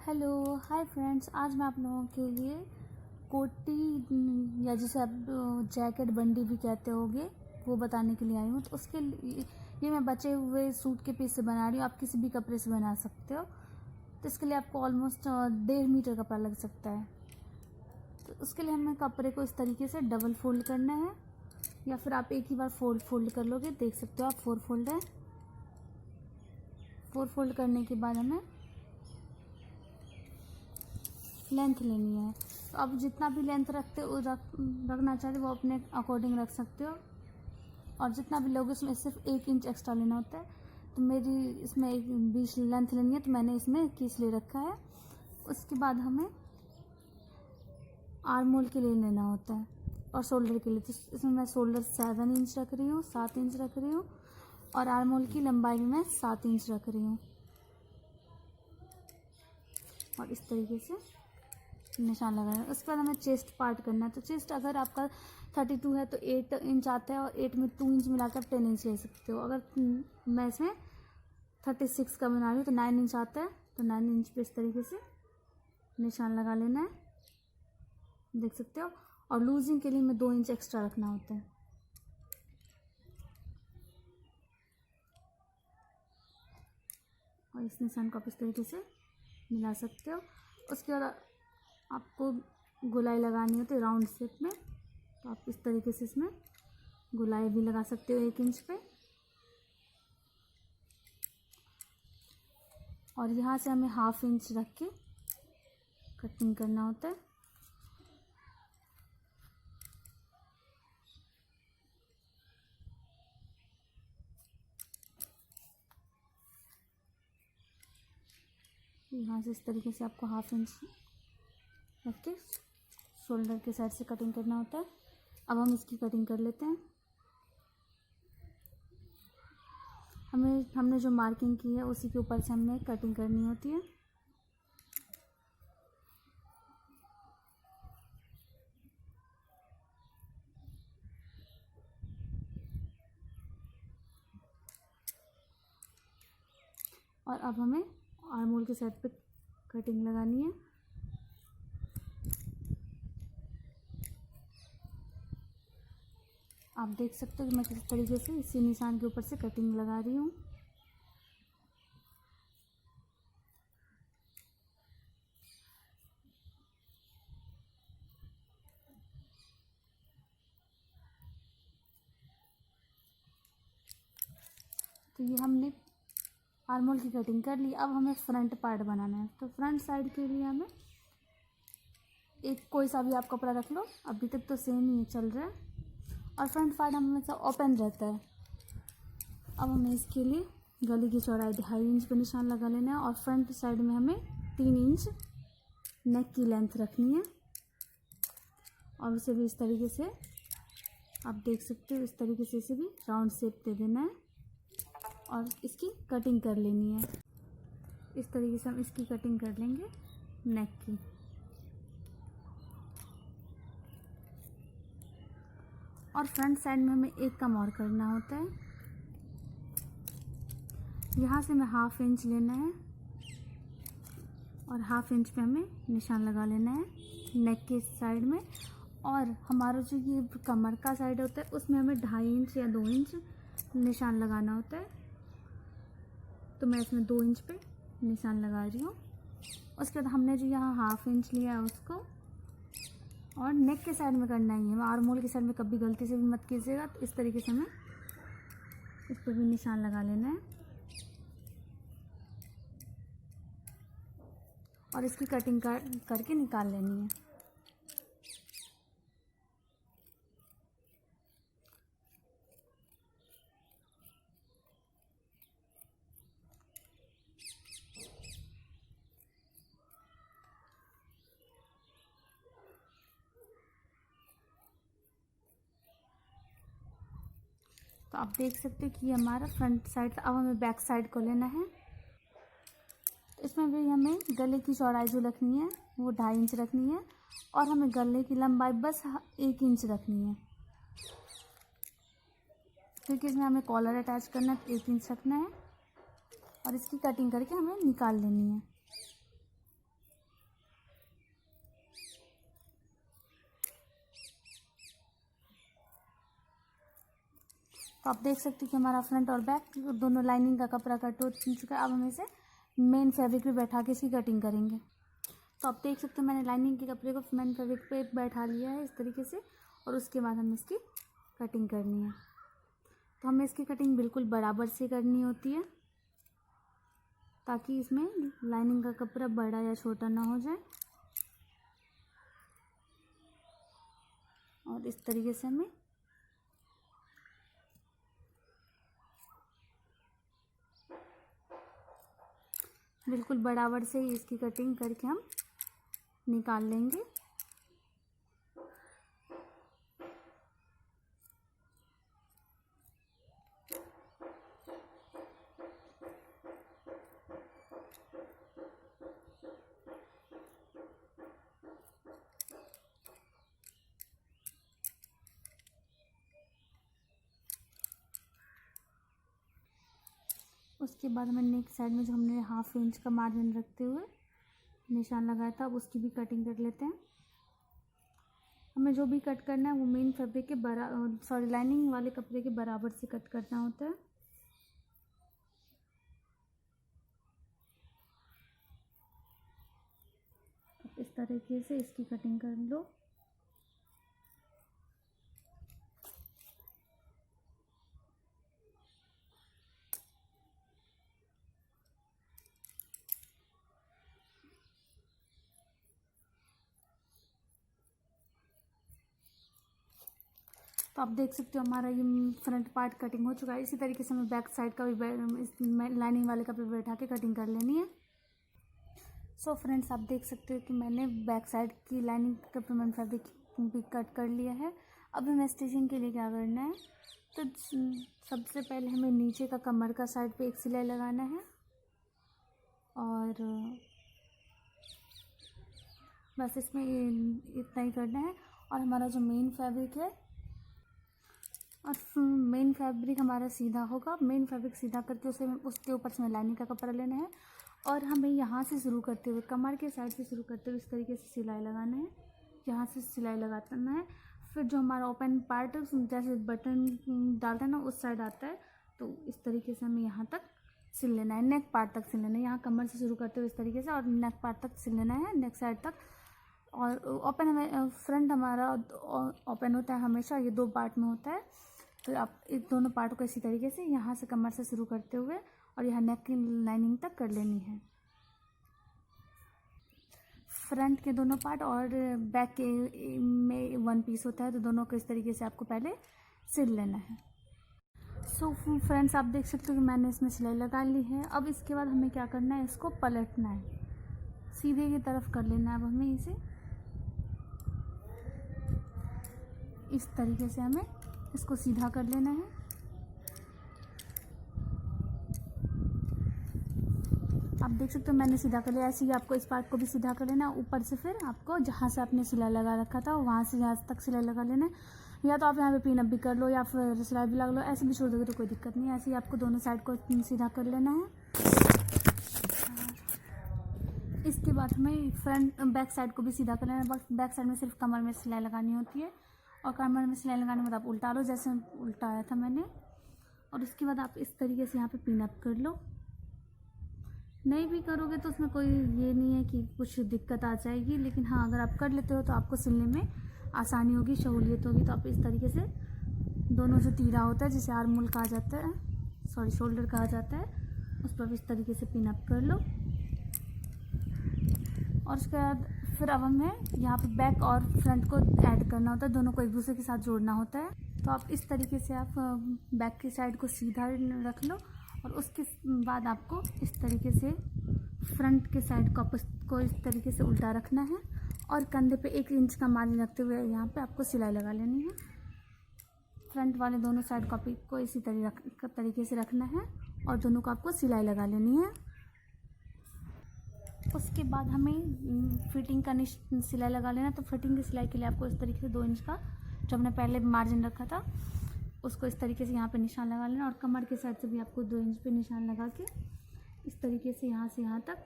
Hello hi friends, आज मैं आप लोगों के लिए कोटी या जिसे आप जैकेट बंडी भी कहते होगे वो बताने के लिए आई हूँ। तो उसके लिए ये मैं बचे हुए सूट के पीस से बना रही हूँ। आप किसी भी कपड़े से बना सकते हो। तो इसके लिए आपको ऑलमोस्ट 1.5 मीटर कपड़ा लग सकता है। तो उसके लिए हमें कपड़े को इस तरीके से डबल फोल्ड करना है, या फिर आप एक ही बार फोल्ड कर लोगे। देख सकते हो आप 4 फोल्ड है। 4 फोल्ड करने के बाद हमें लेंथ लेनी है। तो आप जितना भी लेंथ रखना चाहते हो वो अपने अकॉर्डिंग रख सकते हो। और जितना भी लोगे उसमें सिर्फ 1 इंच एक्स्ट्रा लेना होता है। तो मेरी इसमें 20 लेंथ लेनी है, तो मैंने इसमें 21 ले रखा है। उसके बाद हमें आर्म होल के लिए लेना होता है और शोल्डर के लिए। तो इसमें मैं शोल्डर 7 इंच रख रही हूँ, 7 इंच रख रही हूँ, और आर्म होल की लंबाई में मैं 7 इंच रख रही हूँ। और इस तरीके से निशान लगाना है। उसके बाद हमें चेस्ट पार्ट करना है। तो चेस्ट अगर आपका 32 है तो 8 इंच आता है, और 8 में 2 इंच मिलाकर 10 इंच ले सकते हो। अगर मैं इसमें 36 का बना रही हूँ तो 9 इंच आता है, तो 9 इंच पे इस तरीके से निशान लगा लेना है। देख सकते हो। और लूजिंग के लिए हमें 2 इंच एक्स्ट्रा रखना होता है। और इस निशान को आप इस तरीके से मिला सकते हो। उसके बाद आपको गोलाई लगानी होती है राउंड शेप में। तो आप इस तरीके से इसमें गोलाई भी लगा सकते हो 1 इंच पे। और यहाँ से हमें 1/2 इंच रख के कटिंग करना होता है। यहाँ से इस तरीके से आपको 1/2 इंच रख के शोल्डर के साइड से कटिंग करना होता है। अब हम इसकी कटिंग कर लेते हैं। हमने जो मार्किंग की है उसी के ऊपर से हमें कटिंग करनी होती है। और अब हमें आर्म होल के साइड पे कटिंग लगानी है। आप देख सकते हो कि मैं किस तरीके से इसी निशान के ऊपर से कटिंग लगा रही हूँ। तो ये हमने आर्म होल की कटिंग कर ली। अब हमें फ्रंट पार्ट बनाना है। तो फ्रंट साइड के लिए हमें एक कोई सा भी आप कपड़ा रख लो, अभी तक तो सेम ही चल रहा है। और फ्रंट पार्ट हमेशा ओपन रहता है। अब हमें इसके लिए गले की चौड़ाई 2.5 इंच पर निशान लगा लेना है। और फ्रंट साइड में हमें 3 इंच नेक की लेंथ रखनी है। और उसे भी इस तरीके से आप देख सकते हो, इस तरीके से इसे भी राउंड शेप दे देना है और इसकी कटिंग कर लेनी है। इस तरीके से हम इसकी कटिंग कर लेंगे नेक की। और फ्रंट साइड में हमें एक काम और करना होता है। यहाँ से हमें 1/2 इंच लेना है और 1/2 इंच पे हमें निशान लगा लेना है नेक के साइड में। और हमारा जो ये कमर का साइड होता है उसमें हमें 2.5 इंच या 2 इंच निशान लगाना होता है। तो मैं इसमें 2 इंच पे निशान लगा रही हूँ। उसके बाद हमने जो यहाँ 1/2 इंच लिया है उसको और नेक के साइड में करना ही है। आर्म होल के साइड में कभी गलती से भी मत कीजिएगा। तो इस तरीके से हमें इस पर भी निशान लगा लेना है और इसकी कटिंग करके निकाल लेनी है। तो आप देख सकते हो कि हमारा फ्रंट साइड था। अब हमें बैक साइड को लेना है। तो इसमें भी हमें गले की चौड़ाई जो रखनी है वो 2.5 इंच रखनी है। और हमें गले की लंबाई बस 1 इंच रखनी है, क्योंकि इसमें हमें कॉलर अटैच करना है। तो 1 इंच रखना है और इसकी कटिंग करके हमें निकाल लेनी है। तो आप देख सकते हैं कि हमारा फ्रंट और बैक दोनों लाइनिंग का कपड़ा कट हो चुका है। अब हम इसे मेन फैब्रिक पे बैठा के इसकी कटिंग करेंगे। तो आप देख सकते हैं मैंने लाइनिंग के कपड़े को मेन फैब्रिक पे बैठा लिया है इस तरीके से, और उसके बाद हमें इसकी कटिंग करनी है। तो हमें इसकी कटिंग बिल्कुल बराबर से करनी होती है ताकि इसमें लाइनिंग का कपड़ा बड़ा या छोटा ना हो जाए। और इस तरीके से हमें बिल्कुल बराबर से ही इसकी कटिंग करके हम निकाल लेंगे। उसके बाद हमें नेक साइड में जो हमने 1/2 इंच का मार्जिन रखते हुए निशान लगाया था, अब उसकी भी कटिंग कर लेते हैं। हमें जो भी कट करना है वो मेन फैब्रिक के लाइनिंग वाले कपड़े के बराबर से कट करना होता है। इस तरीके से इसकी कटिंग कर लो। तो आप देख सकते हो हमारा ये फ्रंट पार्ट कटिंग हो चुका है। इसी तरीके से हमें बैक साइड का भी इस लाइनिंग वाले कपड़े पे बैठा के कटिंग कर लेनी है। सो फ्रेंड्स, आप देख सकते हो कि मैंने बैक साइड की लाइनिंग कपड़े में फैब्रिक भी कट कर लिया है। अब हमें स्टिचिंग के लिए क्या करना है, तो सबसे पहले हमें नीचे का कमर का साइड पे एक सिलाई लगाना है और बस इसमें इतना ही करना है। और हमारा जो मेन फैब्रिक है और मेन फैब्रिक हमारा सीधा होगा। मेन फैब्रिक सीधा करके उसके ऊपर से लाइनिंग का कपड़ा लेना है और हमें यहाँ से शुरू करते हुए कमर के साइड से शुरू करते हुए इस तरीके से सिलाई लगाना है। यहाँ से सिलाई लगाना है। फिर जो हमारा ओपन पार्ट जैसे बटन डालता है ना उस साइड आता है, तो इस तरीके से हमें यहाँ तक सिल लेना है, नेक पार्ट तक सिल लेना है। यहाँ कमर से शुरू करते हुए इस तरीके से और नेक पार्ट तक सिल लेना है, नेक साइड तक। और ओपन हमें फ्रंट हमारा ओपन होता है हमेशा, ये 2 पार्ट में होता है। तो आप इस दोनों पार्ट को इसी तरीके से यहाँ से कमर से शुरू करते हुए और यहाँ नेक की लाइनिंग तक कर लेनी है, फ्रंट के दोनों पार्ट। और बैक के में 1 पीस होता है, तो दोनों को इस तरीके से आपको पहले सिल लेना है। सो फ्रेंड्स, आप देख सकते हो कि मैंने इसमें सिलाई लगा ली है। अब इसके बाद हमें क्या करना है, इसको पलटना है, सीधे की तरफ कर लेना है। अब हमें इसे इस तरीके से हमें इसको सीधा कर लेना है। आप देख सकते हो मैंने सीधा कर लिया। ऐसे ही आपको इस पार्ट को भी सीधा कर लेना है। ऊपर से फिर आपको जहाँ से आपने सिलाई लगा रखा था वहाँ से यहाँ तक सिलाई लगा लेना है। या तो आप यहाँ पे पिन अप भी कर लो या फिर सिलाई भी लगा लो, ऐसे भी छोड़ दोगे तो कोई दिक्कत नहीं है। ऐसे ही आपको दोनों साइड को सीधा कर लेना है। इसके बाद हमें फ्रंट बैक साइड को भी सीधा कर लेना है। बैक साइड में सिर्फ कमर में सिलाई लगानी होती है और कमर में सिलाई लगाने के बाद आप उल्टा लो, जैसे उल्टाया था मैंने। और उसके बाद आप इस तरीके से यहाँ पे पिन अप कर लो। नहीं भी करोगे तो उसमें कोई ये नहीं है कि कुछ दिक्कत आ जाएगी, लेकिन हाँ अगर आप कर लेते हो तो आपको सिलने में आसानी होगी, सहूलियत होगी। तो आप इस तरीके से दोनों जो तीरा होता है जिसे आर्महोल कहा जाता है, शोल्डर कहा जाता है, उस पर इस तरीके से पिन अप कर लो। और उसके बाद फिर अब हमें यहाँ पे बैक और फ्रंट को ऐड करना होता है, दोनों को एक दूसरे के साथ जोड़ना होता है। तो आप इस तरीके से आप बैक की साइड को सीधा रख लो और उसके बाद आपको इस तरीके से फ्रंट के साइड को इस तरीके से उल्टा रखना है और कंधे पे 1 इंच का मार्जिन रखते हुए यहाँ पे आपको सिलाई लगा लेनी है। फ्रंट वाले दोनों साइड कॉपी को इसी तरीके से रखना है और दोनों को आपको सिलाई लगा लेनी है। उसके बाद हमें फिटिंग का सिलाई लगा लेना। तो फिटिंग की सिलाई के लिए आपको इस तरीके से 2 इंच का जो हमने पहले मार्जिन रखा था उसको इस तरीके से यहाँ पे निशान लगा लेना और कमर के साइड से भी आपको 2 इंच पे निशान लगा के इस तरीके से यहाँ से यहाँ तक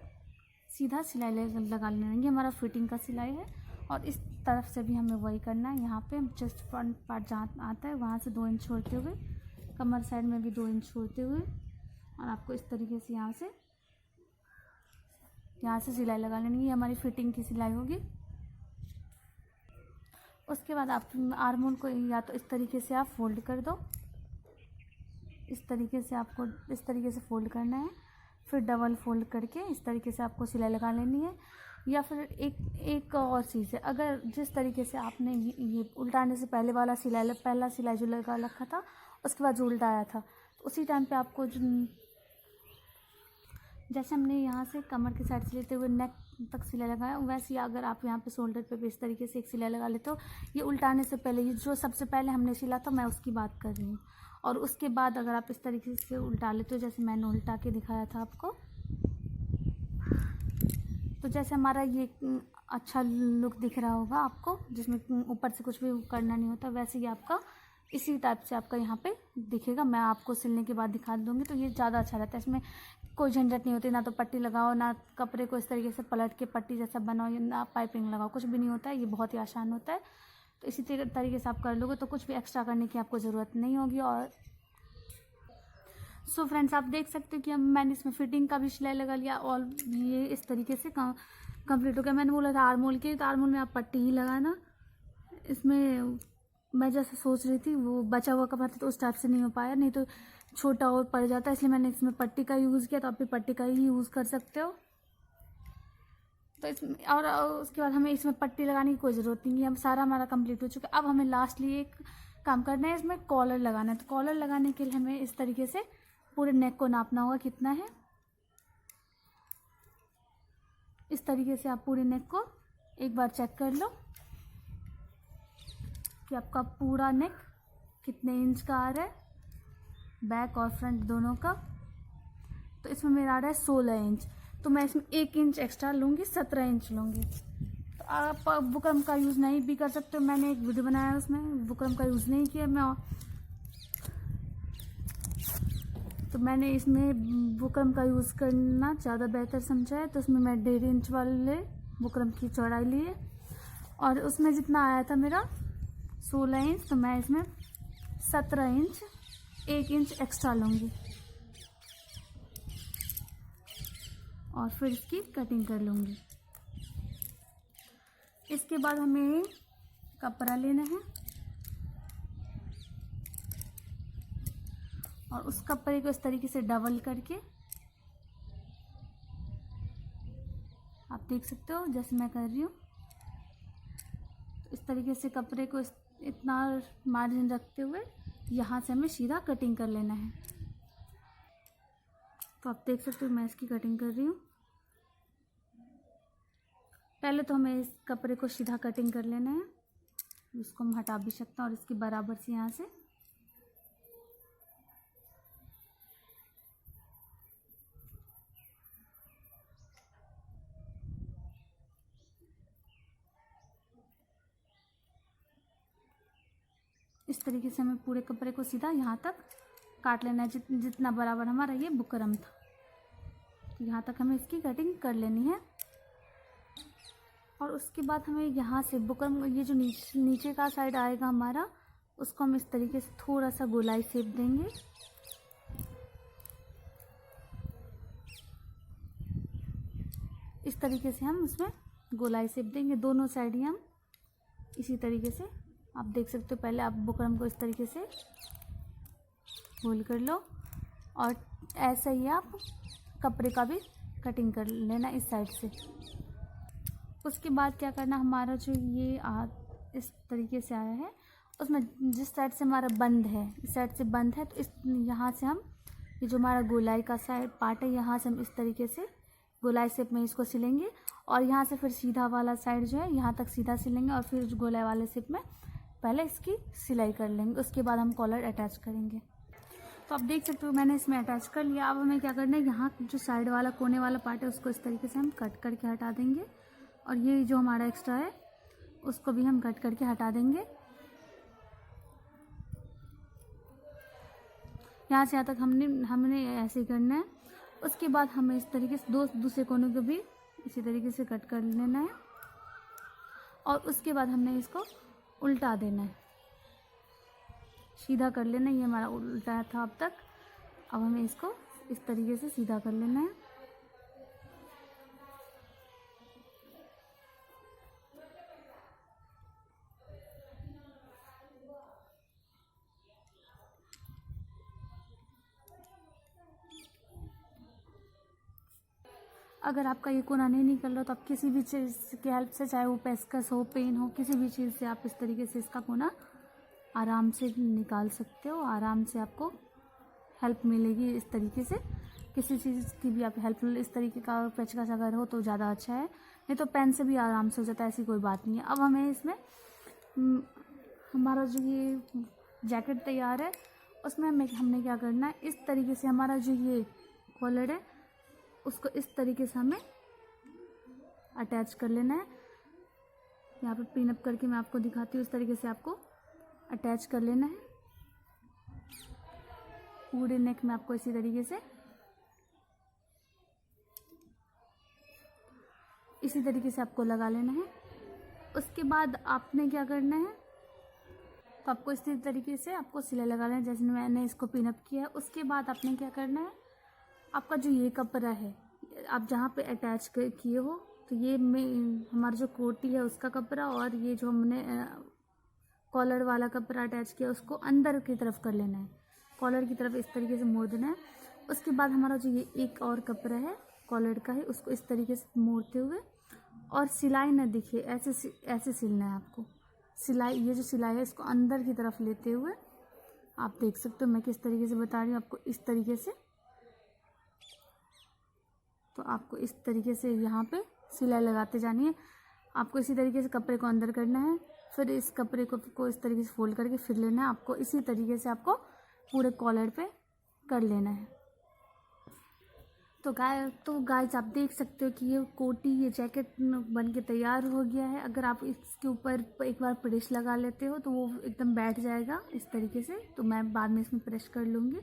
सीधा सिलाई लगा लेना। ये हमारा फिटिंग का सिलाई है। और इस तरफ से भी हमें वही करना है। यहाँ पे जस्ट फ्रंट पार्ट जहाँ आता है वहाँ से 2 इंच छोड़ते हुए कमर साइड में भी 2 इंच छोड़ते हुए, और आपको इस तरीके से यहाँ से सिलाई लगा लेनी है। ये हमारी फिटिंग की सिलाई होगी। उसके बाद आप आर्म होल को या तो इस तरीके से आप फोल्ड कर दो, इस तरीके से आपको इस तरीके से फोल्ड करना है, फिर डबल फोल्ड करके इस तरीके से आपको सिलाई लगा लेनी है। या फिर एक और चीज़ है, अगर जिस तरीके से आपने ये उल्टाने से पहले वाला पहला सिलाई जो लगा रखा था, उसके बाद जो उल्टाया था, तो उसी टाइम पे आपको जैसे हमने यहाँ से कमर की साइड से लेते हुए नेक तक सिलाई लगाया, वैसे ही अगर आप यहाँ पे शोल्डर पे भी इस तरीके से एक सिलाई लगा लेते हो। ये उल्टाने से पहले, ये जो सबसे पहले हमने सिला था मैं उसकी बात कर रही हूँ। और उसके बाद अगर आप इस तरीके से उल्टा लेते हो, जैसे मैंने उल्टा के दिखाया था आपको, तो जैसे हमारा ये अच्छा लुक दिख रहा होगा आपको, जिसमें ऊपर से कुछ भी करना नहीं होता, वैसे ही आपका इसी टाइप से आपका यहाँ पे दिखेगा। मैं आपको सिलने के बाद दिखा दूँगी, तो ये ज़्यादा अच्छा रहता है। इसमें कोई झंझट नहीं होती, ना तो पट्टी लगाओ, ना कपड़े को इस तरीके से पलट के पट्टी जैसा बनाओ, या ना पाइपिंग लगाओ, कुछ भी नहीं होता है। ये बहुत ही आसान होता है। तो इसी तरीके से आप कर लोगे तो कुछ भी एक्स्ट्रा करने की आपको ज़रूरत नहीं होगी। और सो फ्रेंड्स, आप देख सकते हो कि मैंने इसमें फिटिंग का भी सिलाई लगा लिया, और ये इस तरीके से कंप्लीट हो गया। मैंने बोला था आर्म होल के, तो आर्म होल में आप पट्टी ही लगाना। इसमें मैं जैसे सोच रही थी वो बचा हुआ कपड़ा था, तो उस टाइप से नहीं हो पाया, नहीं तो छोटा और पड़ जाता है, इसलिए मैंने इसमें पट्टी का यूज़ किया। तो आप भी पट्टी का ही यूज़ कर सकते हो। तो इसमें और उसके बाद हमें इसमें पट्टी लगाने की कोई ज़रूरत नहीं है, हम सारा हमारा कंप्लीट हो चुका है। अब हमें लास्टली एक काम करना है, इसमें कॉलर लगाना है। तो कॉलर लगाने के लिए हमें इस तरीके से पूरे नेक को नापना होगा कितना है। इस तरीके से आप पूरे नेक को एक बार चेक कर लो कि आपका पूरा नेक कितने इंच का आ रहा है, बैक और फ्रंट दोनों का। तो इसमें मेरा आ रहा है 16 इंच, तो मैं इसमें 1 इंच एक्स्ट्रा लूँगी, 17 इंच लूँगी। तो आप बुकरम का यूज़ नहीं भी कर सकते हो, मैंने एक वीडियो बनाया है उसमें बुकरम का यूज़ नहीं किया मैं, तो मैंने इसमें बुकरम का यूज़ करना ज़्यादा बेहतर समझा है। तो उसमें मैं 1.5 इंच वाले बुकरम की चौड़ाई ली है, और उसमें जितना आया था मेरा 16 इंच, तो मैं इसमें 17 इंच 1 इंच एक्स्ट्रा लूँगी, और फिर इसकी कटिंग कर लूँगी। इसके बाद हमें कपड़ा लेना है, और उस कपड़े को इस तरीके से डबल करके, आप देख सकते हो जैसे मैं कर रही हूँ, तो इस तरीके से कपड़े को इतना मार्जिन रखते हुए यहाँ से हमें सीधा कटिंग कर लेना है। तो आप देख सकते हो मैं इसकी कटिंग कर रही हूँ। पहले तो हमें इस कपड़े को सीधा कटिंग कर लेना है, इसको हम हटा भी सकते हैं, और इसकी बराबर से यहाँ से इस तरीके से हमें पूरे कपड़े को सीधा यहाँ तक काट लेना है, जितना बराबर हमारा ये बुकरम था, तो यहाँ तक हमें इसकी कटिंग कर लेनी है। और उसके बाद हमें यहाँ से बुकरम, ये जो नीचे का साइड आएगा हमारा, उसको हम इस तरीके से थोड़ा सा गोलाई शेप देंगे। इस तरीके से हम उसमें गोलाई शेप देंगे, दोनों साइड ही हम इसी तरीके से। आप देख सकते हो, पहले आप बुकरम को इस तरीके से होल कर लो, और ऐसा ही आप कपड़े का भी कटिंग कर लेना इस साइड से। उसके बाद क्या करना, हमारा जो ये इस तरीके से आया है, उसमें जिस साइड से हमारा बंद है, इस साइड से बंद है, तो इस यहाँ से हम ये जो हमारा गोलाई का साइड पार्ट है, यहाँ से हम इस तरीके से गोलाई शेप में इसको सिलेंगे, और यहाँ से फिर सीधा वाला साइड जो है यहाँ तक सीधा सिलेंगे, और फिर गोलाई वाले शेप में पहले इसकी सिलाई कर लेंगे। उसके बाद हम कॉलर अटैच करेंगे। तो आप देख सकते हो मैंने इसमें अटैच कर लिया। अब हमें क्या करना है, यहाँ जो साइड वाला कोने वाला पार्ट है उसको इस तरीके से हम कट करके हटा देंगे, और ये जो हमारा एक्स्ट्रा है उसको भी हम कट करके हटा देंगे। यहाँ से यहाँ तक हमने ऐसे ही करना है। उसके बाद हमें इस तरीके से दूसरे कोने को भी इसी तरीके से कट कर लेना है, और उसके बाद हमने इसको उल्टा देना है। सीधा कर लेना। ये हमारा उल्टा था अब तक, अब हमें इसको इस तरीके से सीधा कर लेना है। अगर आपका ये कोना नहीं निकल रहा तो आप किसी भी चीज़ की हेल्प से, चाहे वो पेचकस हो, पेन हो, किसी भी चीज़ से आप इस तरीके से इसका कोना आराम से निकाल सकते हो। आराम से आपको हेल्प मिलेगी इस तरीके से। किसी चीज़ की भी आप हेल्प इस तरीके का पेचकस अगर हो तो ज़्यादा अच्छा है, नहीं तो पेन से भी आराम से हो जाता है, ऐसी कोई बात नहीं है। अब हमें इसमें हमारा जो ये जैकेट तैयार है उसमें हमने क्या करना है, इस तरीके से हमारा जो ये कॉलर है उसको इस तरीके से हमें अटैच कर लेना है। यहाँ पे पिन अप करके मैं आपको दिखाती हूँ, इस तरीके से आपको अटैच कर लेना है पूरे नेक में। आपको इसी तरीके से आपको लगा लेना है। उसके बाद आपने क्या करना है, तो आपको इसी तरीके से आपको सिलाई लगा लेना है जैसे मैंने इसको पिन अप किया है। उसके बाद आपने क्या करना है, आपका जो ये कपड़ा है आप जहाँ पे अटैच किए हो, तो ये हमारा जो कोटी है उसका कपड़ा, और ये जो हमने कॉलर वाला कपड़ा अटैच किया उसको अंदर की तरफ कर लेना है, कॉलर की तरफ इस तरीके से मोड़ देना है। उसके बाद हमारा जो ये एक और कपड़ा है कॉलर का है उसको इस तरीके से मोड़ते हुए, और सिलाई ना दिखे ऐसे सिलना है आपको। सिलाई, ये जो सिलाई है इसको अंदर की तरफ लेते हुए, आप देख सकते हो मैं किस तरीके से बता रही हूँ आपको, इस तरीके से। तो आपको इस तरीके से यहाँ पे सिलाई लगाते जानी है। आपको इसी तरीके से कपड़े को अंदर करना है, फिर इस कपड़े को इस तरीके से फोल्ड करके फिर लेना है। आपको इसी तरीके से आपको पूरे कॉलर पे कर लेना है। तो गाइस आप देख सकते हो कि ये कोटी, ये जैकेट बन के तैयार हो गया है। अगर आप इसके ऊपर एक बार प्रेस लगा लेते हो तो वो एकदम बैठ जाएगा इस तरीके से। तो मैं बाद में इसमें प्रेस कर लूँगी।